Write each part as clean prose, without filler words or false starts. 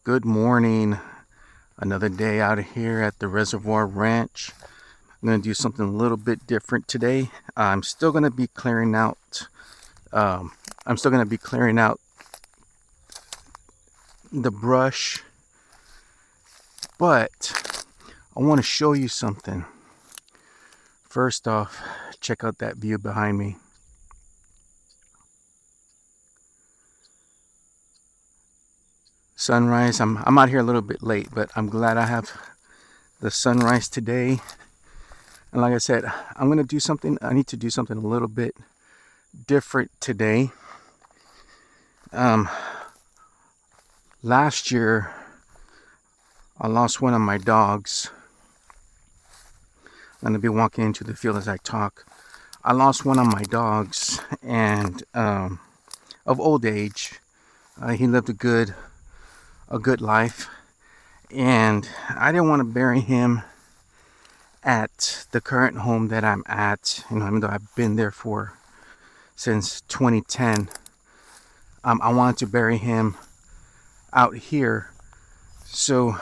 Good morning. Another day out here at the Reservoir Ranch. I'm going to do something a little bit different today. I'm still going to be clearing out. I'm still going to be clearing out the brush, but I want to show you something. First off, check out that view behind me. Sunrise. I'm out here a little bit late, but I'm glad I have the sunrise today. And like I said, I'm going to do something. I need to do something a little bit different today. Last year, I lost one of my dogs. I'm going to be walking into the field as I talk. I lost one of my dogs, and of old age. He lived a good life, and I didn't want to bury him at the current home that I'm at. Even though I've been there since 2010, I wanted to bury him out here. So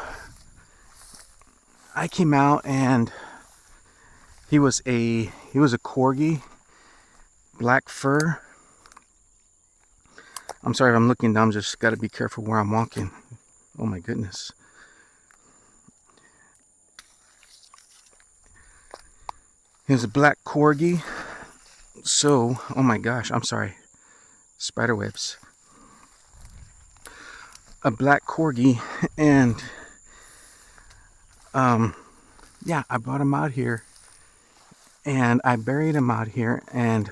I came out, and he was a Corgi, black fur. I'm sorry if I'm looking down. Just got to be careful where I'm walking. Oh my goodness. He was a black Corgi. So, oh my gosh, I'm sorry. Spider webs. A black Corgi, and yeah, I brought him out here, and I buried him out here, and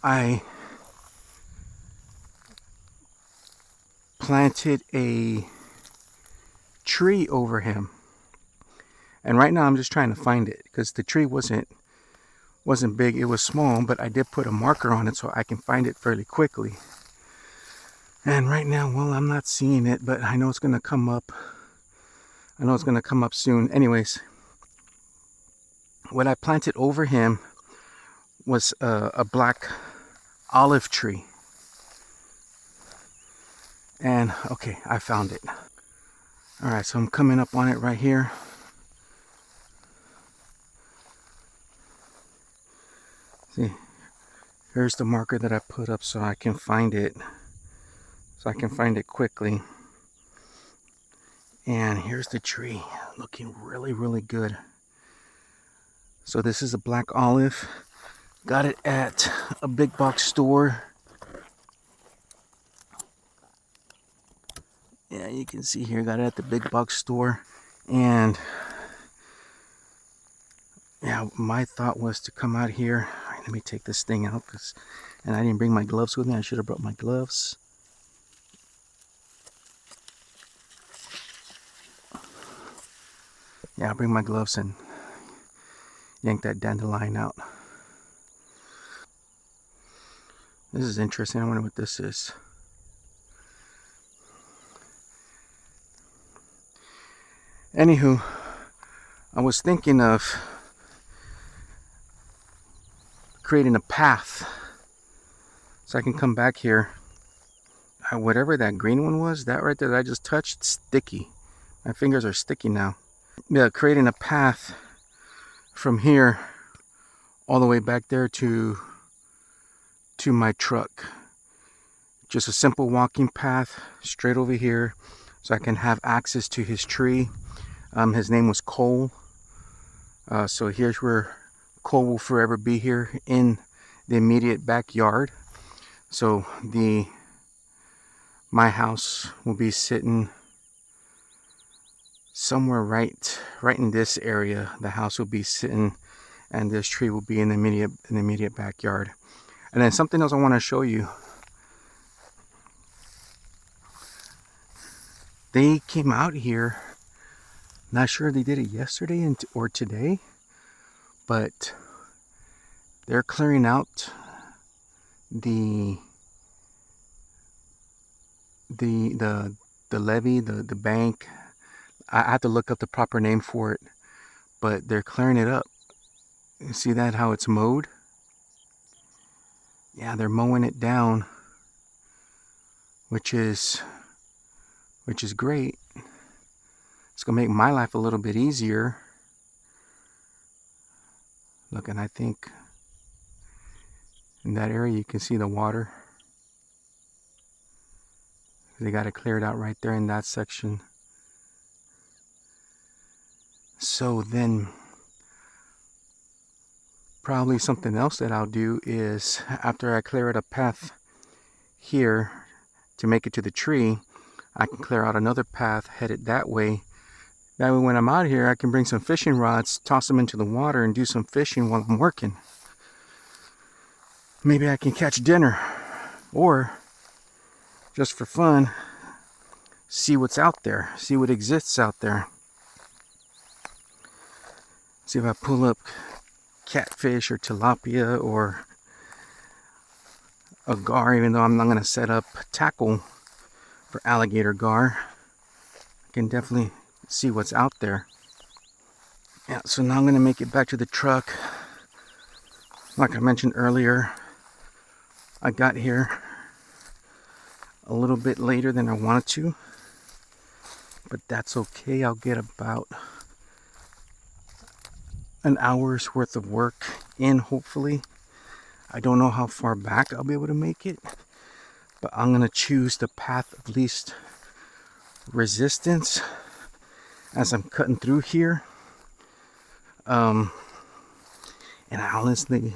I planted a tree over him. And right now I'm just trying to find it because the tree wasn't big, it was small, but I did put a marker on it so I can find it fairly quickly. And right now, well, I'm not seeing it, but I know it's going to come up. I know it's going to come up soon. Anyways, what I planted over him was a black olive tree. And okay, I found it. All right, so I'm coming up on it right here. See, here's the marker that I put up so I can find it. So I can find it quickly. And here's the tree, looking really, really good. So this is a black olive. Got it at a big box store. Yeah, you can see here, got it at the big box store. And yeah, my thought was to come out here. All right, let me take this thing out, and I didn't bring my gloves with me. I should have brought my gloves. Yeah, I'll bring my gloves and yank that dandelion out. This is interesting. I wonder what this is. Anywho, I was thinking of creating a path so I can come back here. Whatever that green one was, that right there that I just touched, it's sticky. My fingers are sticky now. Yeah, creating a path from here all the way back there to my truck. Just a simple walking path straight over here so I can have access to his tree. His name was Cole. So here's where Cole will forever be, here in the immediate backyard. So my house will be sitting somewhere right in this area. The house will be sitting, and this tree will be in the immediate backyard. And then something else I want to show you. They came out here. Not sure if they did it yesterday or today, but they're clearing out the levee, the bank. I have to look up the proper name for it, but they're clearing it up. You see that, how it's mowed? Yeah, they're mowing it down. which is great. It's gonna make my life a little bit easier. Look, and I think in that area you can see the water. They got it cleared out right there in that section. So then probably something else that I'll do is, after I clear out a path here to make it to the tree, I can clear out another path headed that way. That way when I'm out here, I can bring some fishing rods, toss them into the water, and do some fishing while I'm working. Maybe I can catch dinner, or just for fun, see what's out there, see what exists out there. See if I pull up catfish or tilapia or a gar, even though I'm not going to set up tackle for alligator gar. I can definitely see what's out there. Yeah, so now I'm going to make it back to the truck. Like I mentioned earlier, I got here a little bit later than I wanted to, but that's okay. I'll get about an hour's worth of work in, hopefully. I don't know how far back I'll be able to make it, but I'm going to choose the path of least resistance as I'm cutting through here. And honestly,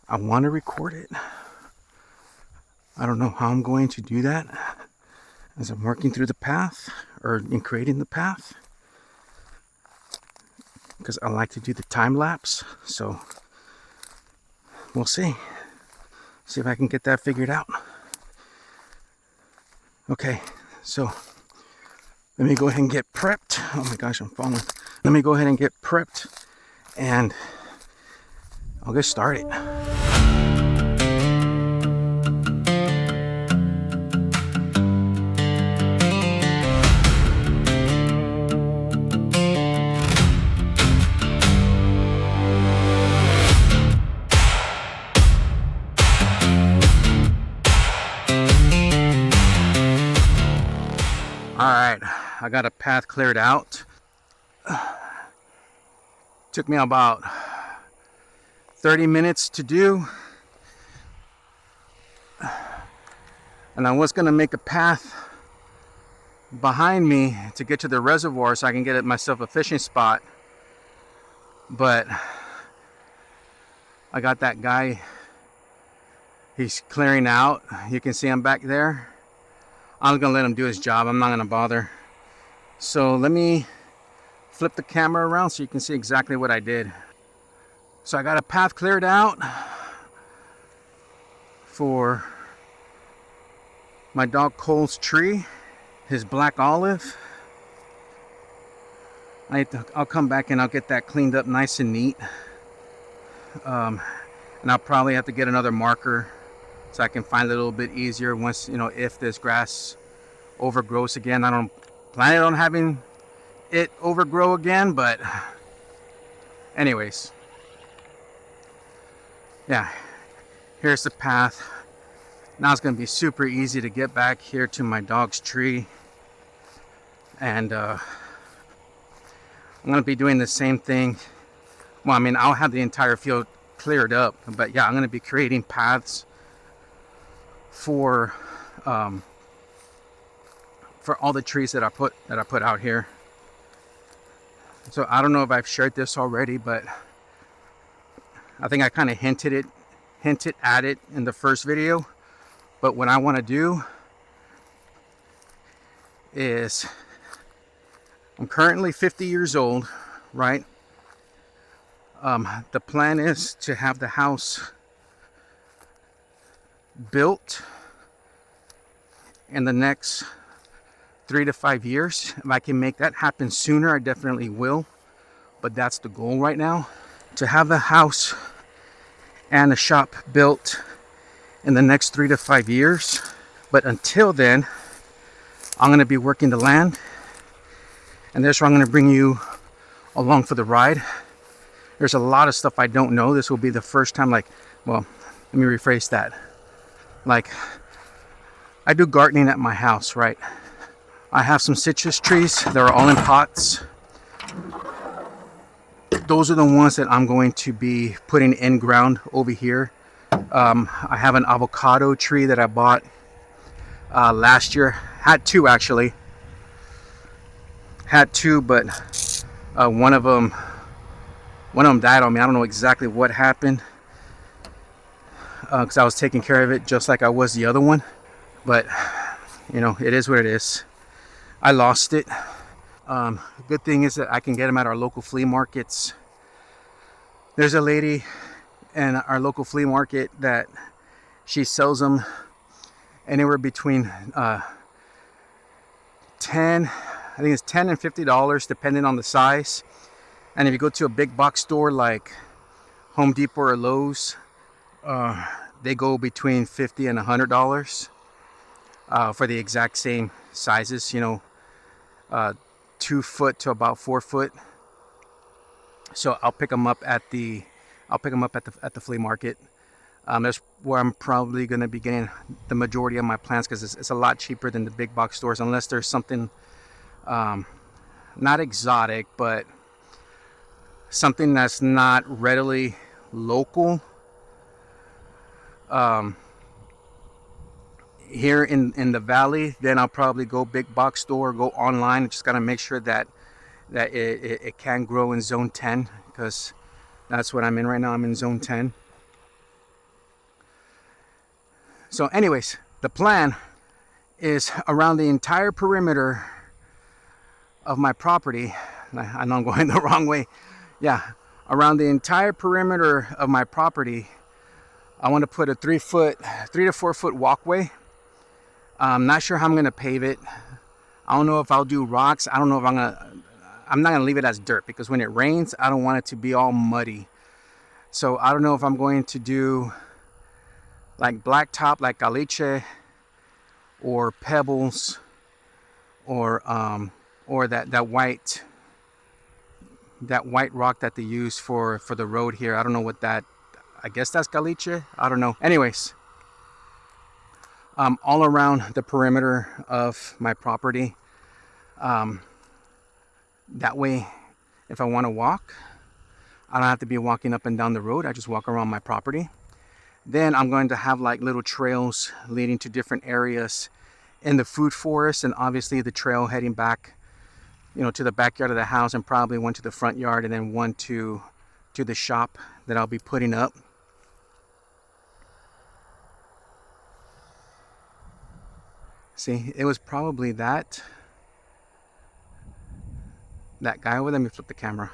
I want to record it. I don't know how I'm going to do that as I'm working through the path or in creating the path, because I like to do the time lapse. So we'll see if I can get that figured out. Okay, so let me go ahead and get prepped. Oh my gosh, I'm falling. Let me go ahead and get prepped and I'll get started. Alright, I got a path cleared out. Took me about 30 minutes to do. And I was going to make a path behind me to get to the reservoir so I can get myself a fishing spot. But I got that guy. He's clearing out. You can see him back there. I'm gonna let him do his job. I'm not gonna bother. So let me flip the camera around so you can see exactly what I did. So I got a path cleared out for my dog Cole's tree, his black olive. I'll come back and I'll get that cleaned up nice and neat. And I'll probably have to get another marker so I can find it a little bit easier once, if this grass overgrows again. I don't plan on having it overgrow again, but anyways, yeah, here's the path. Now it's going to be super easy to get back here to my dog's tree. And I'm going to be doing the same thing. Well, I mean, I'll have the entire field cleared up, but yeah, I'm going to be creating paths for all the trees that I put out here. So I don't know if I've shared this already, but I think I kind of hinted at it in the first video. But what I want to do is, I'm currently 50 years old, right? The plan is to have the house built in the next 3 to 5 years. If I can make that happen sooner, I definitely will. But that's the goal right now, to have the house and the shop built in the next 3 to 5 years. But until then, I'm going to be working the land, and that's where I'm going to bring you along for the ride. There's a lot of stuff I don't know. This will be the first time, let me rephrase that. I do gardening at my house, right? I have some citrus trees. They're all in pots. Those are the ones that I'm going to be putting in ground over here. I have an avocado tree that I bought last year. Had two actually. Had two, but one of them died on me. I don't know exactly what happened because I was taking care of it just like I was the other one. But you know, it is what it is. I lost it. Good thing is that I can get them at our local flea markets. There's a lady in our local flea market that she sells them anywhere between 10 I think it's $10 and $50 depending on the size. And if you go to a big box store like Home Depot or Lowe's, they go between $50 and $100 for the exact same sizes, you know, 2 foot to about 4 foot. So I'll pick them up at the flea market. That's where I'm probably going to be getting the majority of my plants, because it's a lot cheaper than the big box stores, unless there's something not exotic, but something that's not readily local. Here in the valley, then I'll probably go big box store, go online. Just gotta make sure that it can grow in zone 10, because that's what I'm in right now. I'm in zone 10. So anyways, the plan is around the entire perimeter of my property. I know I'm going the wrong way. Yeah, around the entire perimeter of my property, I want to put a 3 to 4 foot walkway. I'm not sure how I'm going to pave it. I don't know if I'll do rocks. I don't know if I'm not going to leave it as dirt, because when it rains, I don't want it to be all muddy. So I don't know if I'm going to do like blacktop, like caliche, or pebbles, or that white rock that they use for the road here. I don't know what that, I guess that's caliche. I don't know. Anyways, all around the perimeter of my property. That way, if I want to walk, I don't have to be walking up and down the road. I just walk around my property. Then I'm going to have like little trails leading to different areas in the food forest, and obviously the trail heading back, you know, to the backyard of the house, and probably one to the front yard, and then one to the shop that I'll be putting up. See, it was probably that guy over there. Let me flip the camera.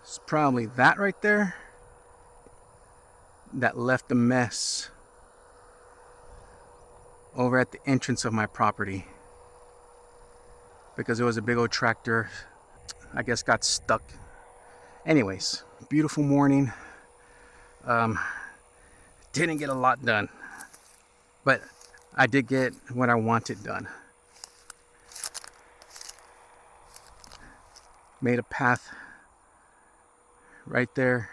It's probably that right there that left a mess over at the entrance of my property, because it was a big old tractor, I guess, got stuck. Anyways, beautiful morning. Didn't get a lot done, but I did get what I wanted done. Made a path right there.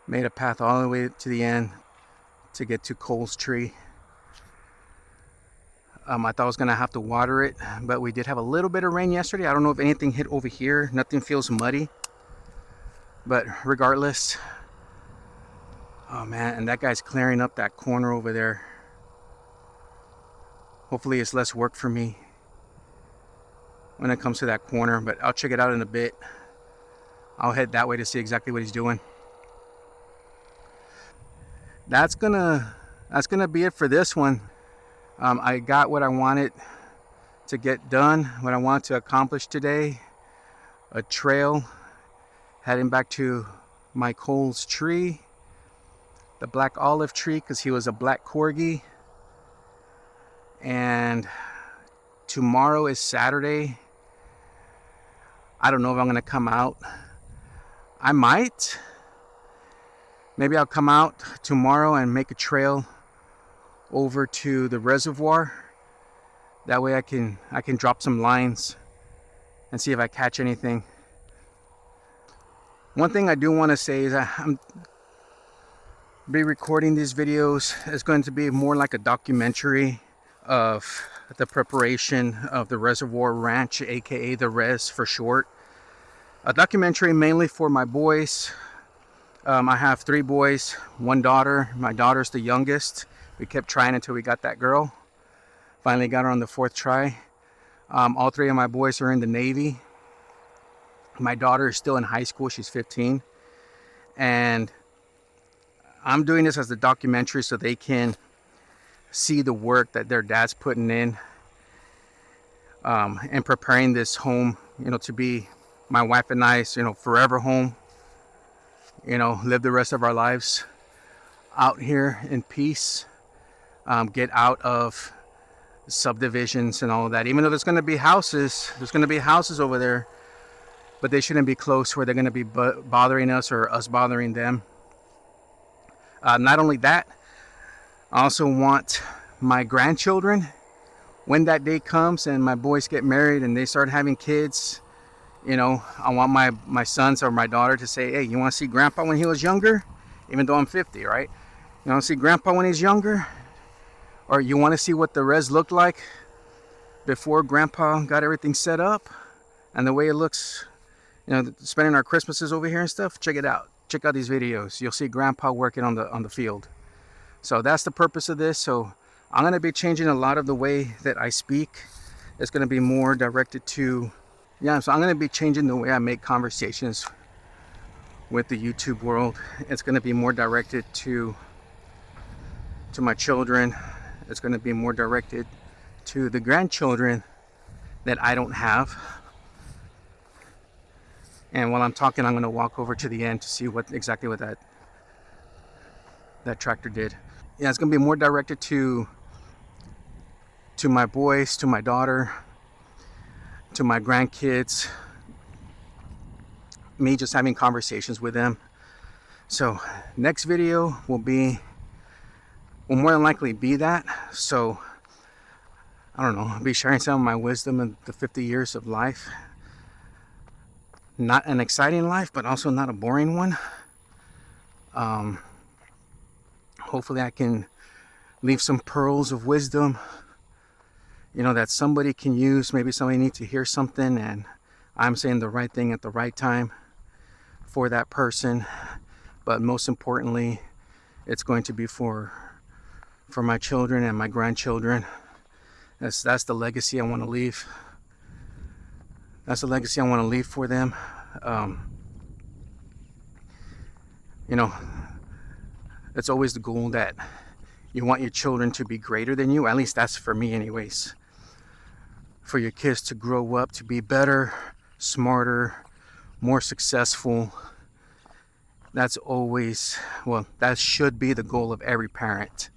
Made a path all the way to the end to get to Cole's tree. I thought I was gonna have to water it, but we did have a little bit of rain yesterday. I don't know if anything hit over here. Nothing feels muddy, but regardless. Oh man, and that guy's clearing up that corner over there. Hopefully it's less work for me when it comes to that corner, but I'll check it out in a bit. I'll head that way to see exactly what he's doing. That's gonna be it for this one. I got what I wanted to get done, what I wanted to accomplish today. A trail heading back to my Cole's tree, the black olive tree, because he was a black Corgi. And tomorrow is Saturday. I don't know if I'm gonna come out. I might. Maybe I'll come out tomorrow and make a trail over to the reservoir. That way I can drop some lines and see if I catch anything. One thing I do want to say is be recording these videos. It's going to be more like a documentary of the preparation of the Reservoir Ranch, aka the Res for short. A documentary mainly for my boys. I have 3 boys, 1 daughter. My daughter's the youngest. We kept trying until we got that girl. Finally got her on the 4th try. All 3 of my boys are in the Navy. My daughter is still in high school. She's 15. And I'm doing this as a documentary so they can see the work that their dad's putting in and preparing this home, to be my wife and I's, forever home. Live the rest of our lives out here in peace. Get out of subdivisions and all of that. Even though there's going to be houses over there, but they shouldn't be close where they're going to be bothering us or us bothering them. Not only that, I also want my grandchildren, when that day comes and my boys get married and they start having kids, I want my sons or my daughter to say, hey, you want to see grandpa when he was younger? Even though I'm 50, right? You want to see grandpa when he's younger? Or you want to see what the res looked like before grandpa got everything set up and the way it looks, spending our Christmases over here and stuff? Check it out. Check out these videos. You'll see grandpa working on the field. So that's the purpose of this. So I'm going to be changing a lot of the way that I speak. It's going to be more directed to, so I'm going to be changing the way I make conversations with the YouTube world. It's going to be more directed to my children. It's going to be more directed to the grandchildren that I don't have. And while I'm talking, I'm going to walk over to the end to see exactly what that tractor did. Yeah, it's going to be more directed to my boys, to my daughter, to my grandkids, me just having conversations with them. So next video will more than likely be that. So I don't know, I'll be sharing some of my wisdom in the 50 years of life. Not an exciting life, but also not a boring one. Hopefully I can leave some pearls of wisdom, that somebody can use. Maybe somebody needs to hear something and I'm saying the right thing at the right time for that person. But most importantly, it's going to be for my children and my grandchildren. That's the legacy I want to leave. That's the legacy I want to leave for them. It's always the goal that you want your children to be greater than you. At least that's for me anyways. For your kids to grow up to be better, smarter, more successful. That's always, that should be the goal of every parent.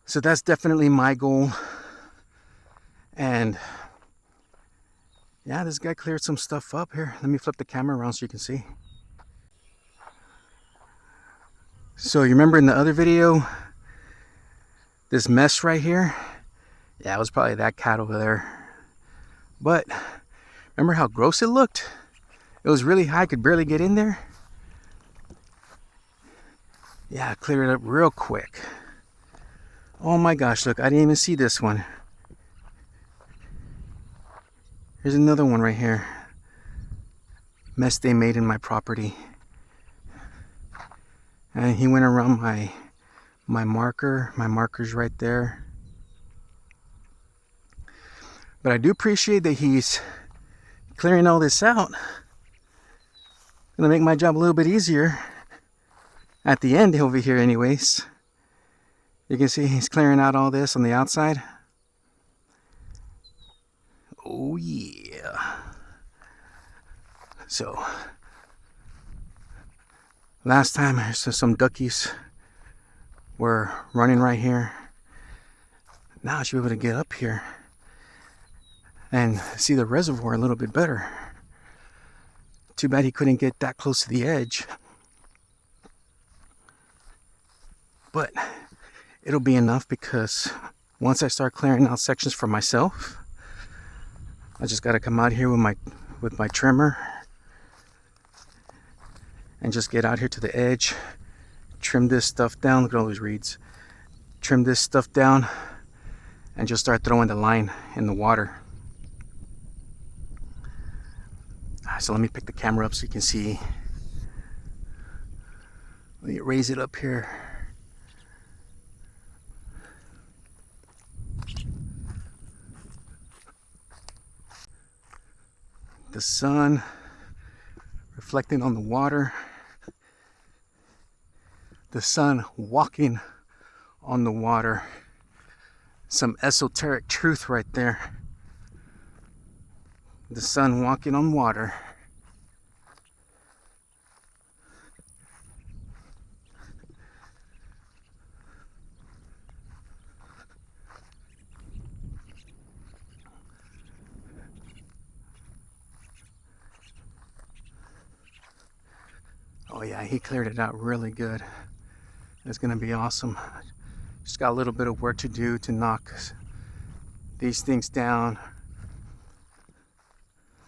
So that's definitely my goal. And yeah, this guy cleared some stuff up here. Let me flip the camera around so you can see. So you remember in the other video, this mess right here? Yeah, it was probably that cat over there. But remember how gross it looked? It was really high, I could barely get in there. Yeah, I cleared it up real quick. Oh my gosh, look, I didn't even see this one. Here's another one right here. Mess they made in my property. And he went around my marker's right there. But I do appreciate that he's clearing all this out. Gonna make my job a little bit easier at the end over here anyways. You can see he's clearing out all this on the outside. Oh yeah. So last time some duckies were running right here. Now I should be able to get up here and see the reservoir a little bit better. Too bad he couldn't get that close to the edge. But it'll be enough because once I start clearing out sections for myself, I just got to come out here with my trimmer and just get out here to the edge, trim this stuff down. Look at all those reeds. Trim this stuff down and just start throwing the line in the water. So let me pick the camera up so you can see. Let me raise it up here. The sun reflecting on the water. The sun walking on the water. Some esoteric truth right there. The sun walking on water. Oh yeah, he cleared it out really good. It's gonna be awesome. Just got a little bit of work to do to knock these things down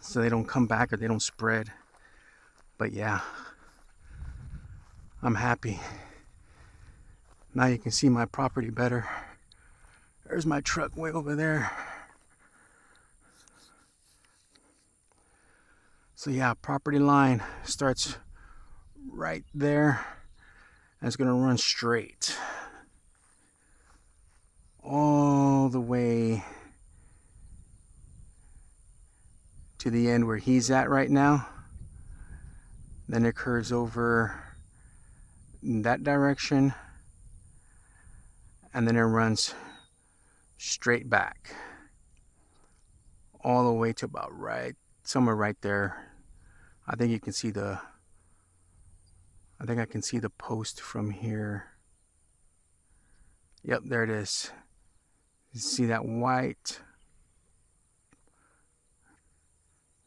so they don't come back or they don't spread. But yeah, I'm happy. Now you can see my property better. There's my truck way over there. So yeah, property line starts right there and it's gonna run straight all the way to the end where he's at right now. Then it curves over in that direction and then it runs straight back all the way to about somewhere right there. I think you can see I think I can see the post from here. Yep, there it is. You see that white?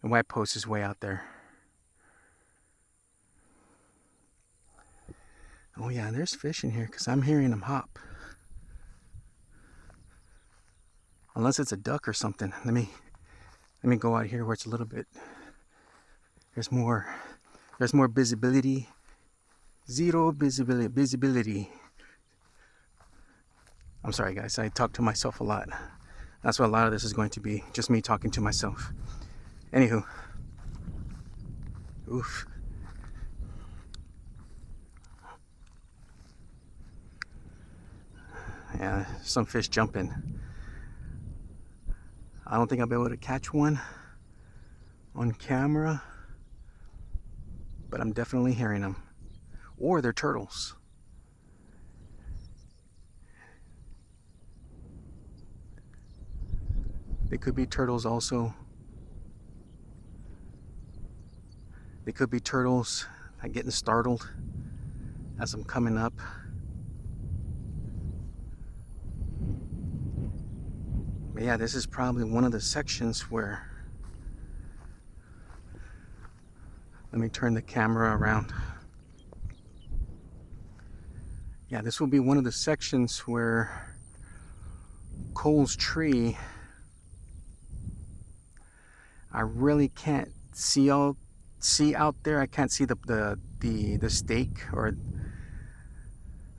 The white post is way out there. Oh yeah, there's fish in here because I'm hearing them hop. Unless it's a duck or something. Let me go out here where it's a little bit. There's more visibility. Zero visibility. I'm sorry guys, I talk to myself a lot. That's what a lot of this is going to be, just me talking to myself. Anywho. Oof. Yeah, some fish jumping. I don't think I'll be able to catch one on camera, but I'm definitely hearing them. Or they're turtles. They could be turtles also. They could be turtles like getting startled as I'm coming up. But yeah, this is probably one of the sections where, let me turn the camera around. Yeah, this will be one of the sections where Cole's tree, I really can't see out there. I can't see the stake or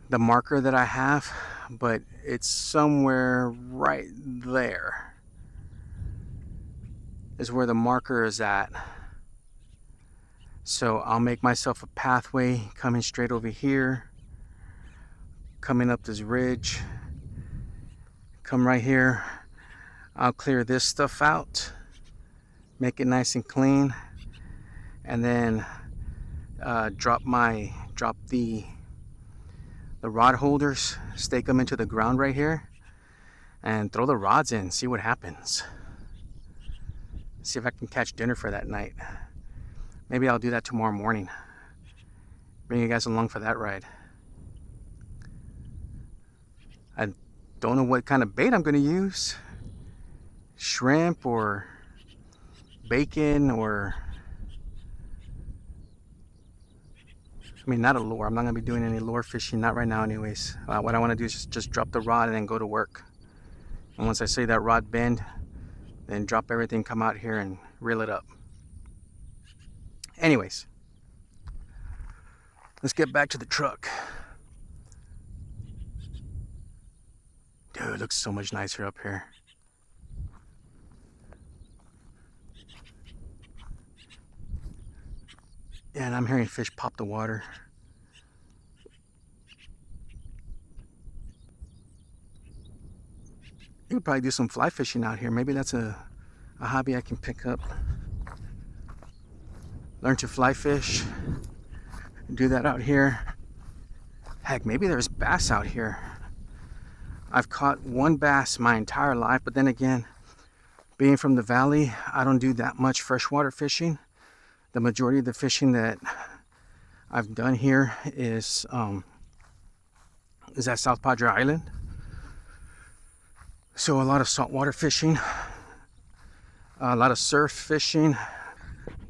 the marker that I have, but it's somewhere right there is where the marker is at. So I'll make myself a pathway coming straight over here, coming up this ridge, come right here. I'll clear this stuff out, make it nice and clean, and then drop the rod holders, stake them into the ground right here, and throw the rods in, see what happens. See if I can catch dinner for that night. Maybe I'll do that tomorrow morning. Bring you guys along for that ride. I don't know what kind of bait I'm gonna use. Shrimp or bacon or, I mean, not a lure. I'm not gonna be doing any lure fishing, not right now anyways. What I wanna do is just drop the rod and then go to work. And once I see that rod bend, then drop everything, come out here and reel it up. Anyways, let's get back to the truck. Dude, it looks so much nicer up here. Yeah, and I'm hearing fish pop the water. You could probably do some fly fishing out here. Maybe that's a hobby I can pick up. Learn to fly fish. Do that out here. Heck, maybe there's bass out here. I've caught one bass my entire life, but then again, being from the valley, I don't do that much freshwater fishing. The majority of the fishing that I've done here is at South Padre Island. So a lot of saltwater fishing, a lot of surf fishing,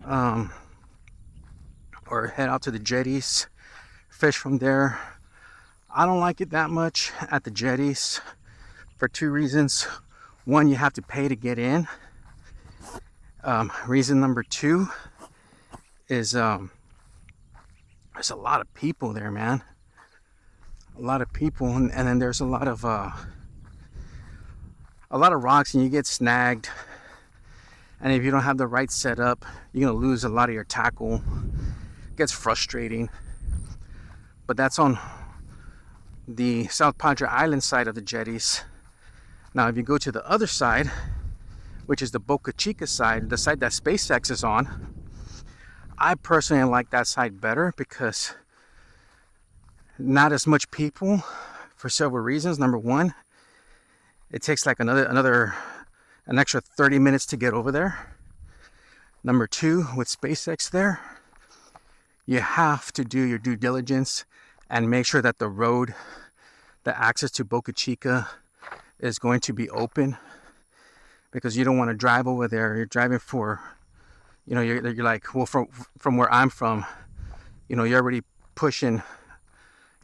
or head out to the jetties, fish from there. I don't like it that much at the jetties for two reasons. One, you have to pay to get in. Reason number two is there's a lot of people there, man. A lot of people, and then there's a lot of rocks, and you get snagged. And if you don't have the right setup, you're gonna lose a lot of your tackle. It gets frustrating. But that's on the South Padre Island side of the jetties. Now, if you go to the other side, which is the Boca Chica side, the side that SpaceX is on, I personally like that side better because not as much people for several reasons. Number one, it takes like an extra 30 minutes to get over there. Number two, with SpaceX there, you have to do your due diligence and make sure that the road, the access to Boca Chica is going to be open, because you don't want to drive over there. You're driving for, you're like, well, from where I'm from, you're already pushing,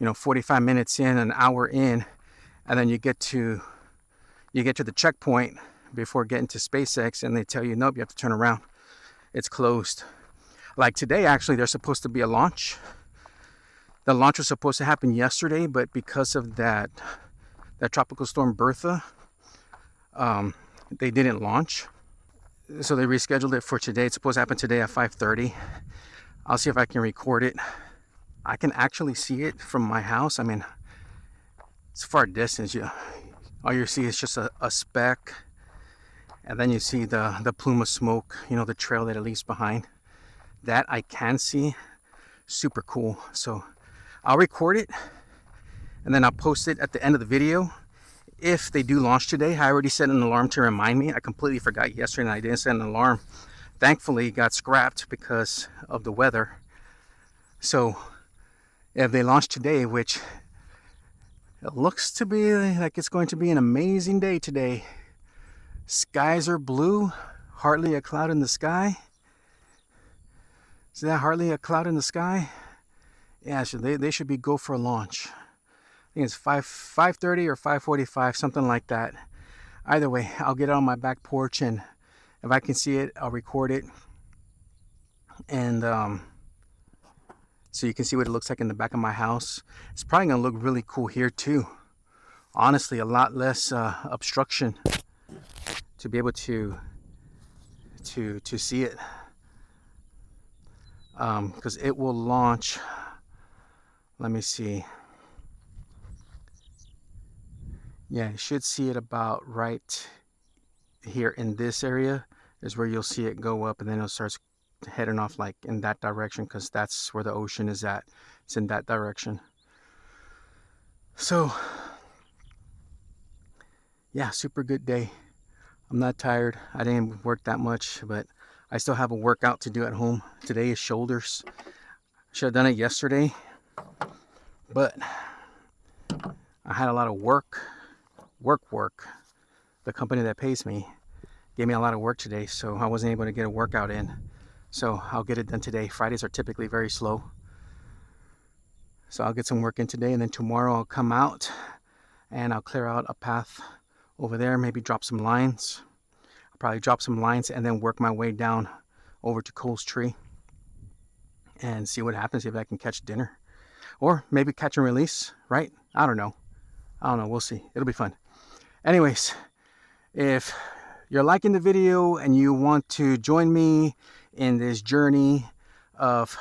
45 minutes in, an hour in, and then you get to the checkpoint before getting to SpaceX, and they tell you, nope, you have to turn around. It's closed. Like today, actually, there's supposed to be a launch. The launch was supposed to happen yesterday, but because of that tropical storm Bertha, they didn't launch. So they rescheduled it for today. It's supposed to happen today at 5:30. I'll see if I can record it. I can actually see it from my house. I mean, it's far distance. All you see is just a speck, and then you see the plume of smoke, the trail that it leaves behind. That I can see. Super cool. So I'll record it, and then I'll post it at the end of the video. If they do launch today, I already set an alarm to remind me. I completely forgot yesterday, and I didn't set an alarm. Thankfully, it got scrapped because of the weather. So if they launch today, which it looks to be like it's going to be an amazing day today. Skies are blue, hardly a cloud in the sky. Is that hardly a cloud in the sky? Yeah, so they should be go for a launch. I think it's 5:30 or 5:45, something like that. Either way, I'll get it on my back porch, and if I can see it, I'll record it. And so you can see what it looks like in the back of my house. It's probably gonna look really cool here too. Honestly, a lot less obstruction to be able to see it, because it will launch. Let me see. Yeah, you should see it about right here in this area is where you'll see it go up, and then it starts heading off like in that direction, because that's where the ocean is at. It's in that direction. So yeah, super good day. I'm not tired. I didn't work that much, but I still have a workout to do at home. Today is shoulders. Should have done it yesterday, but I had a lot of work. The company that pays me gave me a lot of work today, so I wasn't able to get a workout in. So I'll get it done today. Fridays are typically very slow. So I'll get some work in today, and then tomorrow I'll come out and I'll clear out a path over there, maybe drop some lines. I'll probably drop some lines and then work my way down over to Cole's Tree and see what happens, if I can catch dinner. Or maybe catch and release, right? I don't know. We'll see. It'll be fun. Anyways, if you're liking the video and you want to join me in this journey of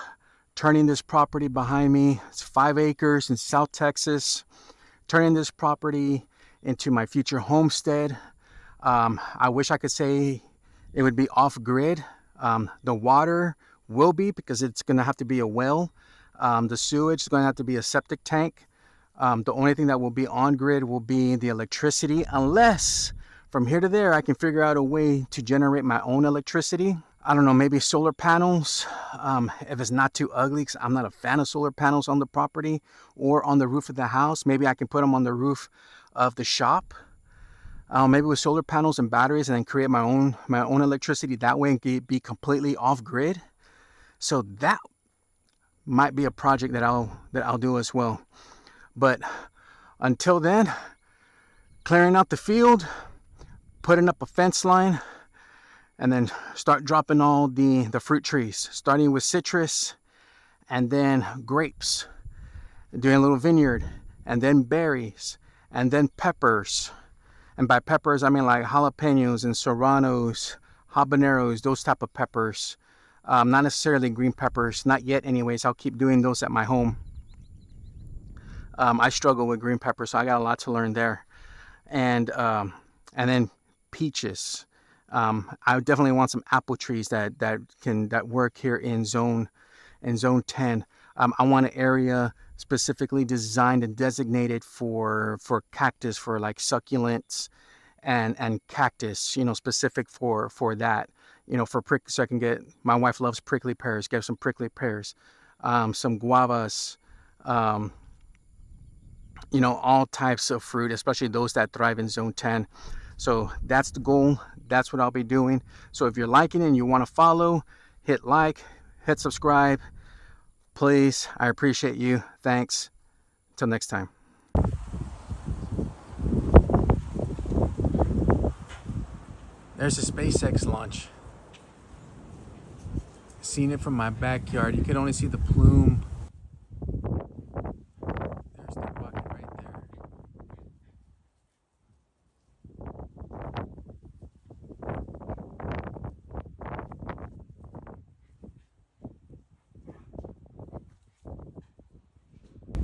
turning this property behind me, it's 5 acres in South Texas, turning this property into my future homestead. I wish I could say it would be off grid. The water will be, because it's going to have to be a well. The sewage is going to have to be a septic tank. The only thing that will be on grid will be the electricity, unless from here to there I can figure out a way to generate my own electricity. I don't know, maybe solar panels, if it's not too ugly, because I'm not a fan of solar panels on the property or on the roof of the house. Maybe I can put them on the roof of the shop, maybe with solar panels and batteries, and then create my own electricity that way and be completely off grid. So that might be a project that I'll do as well. But until then, clearing out the field, putting up a fence line, and then start dropping all the fruit trees, starting with citrus and then grapes, doing a little vineyard, and then berries, and then peppers. And by peppers, I mean like jalapenos and serranos, habaneros, those type of peppers. Not necessarily green peppers, not yet anyways. I'll keep doing those at my home. I struggle with green peppers, so I got a lot to learn there. And then peaches. I definitely want some apple trees that work here in zone 10. I want an area specifically designed and designated for cactus, for like succulents and cactus, you know, specific for that, you know, so I can get, my wife loves prickly pears, get some prickly pears, some guavas, you know, all types of fruit, especially those that thrive in zone 10. So that's the goal. That's what I'll be doing. So if you're liking it and you want to follow, hit like, hit subscribe, please. I appreciate you. Thanks. Till next time. There's a SpaceX launch. Seen it from my backyard. You can only see the plume. There's the rocket right there.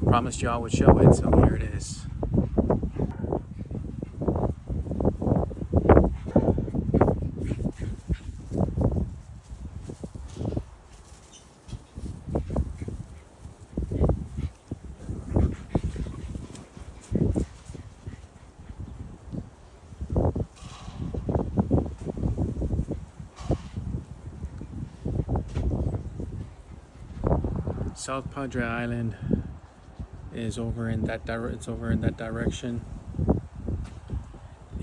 Promised y'all would show it, so here it is. South Padre Island is over in that direction,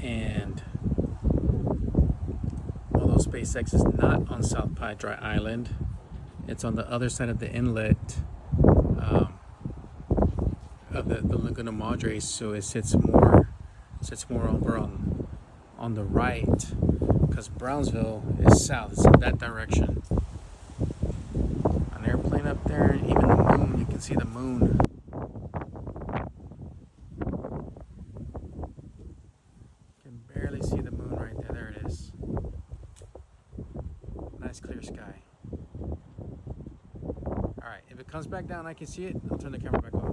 and although SpaceX is not on South Padre Island, it's on the other side of the inlet of the Laguna Madre, so it sits more over on the right, because Brownsville is south. It's in that direction. An airplane up there, even the moon, you can see the moon. Can barely see the moon right there. There it is. Nice clear sky. Alright, if it comes back down, I can see it. I'll turn the camera back on.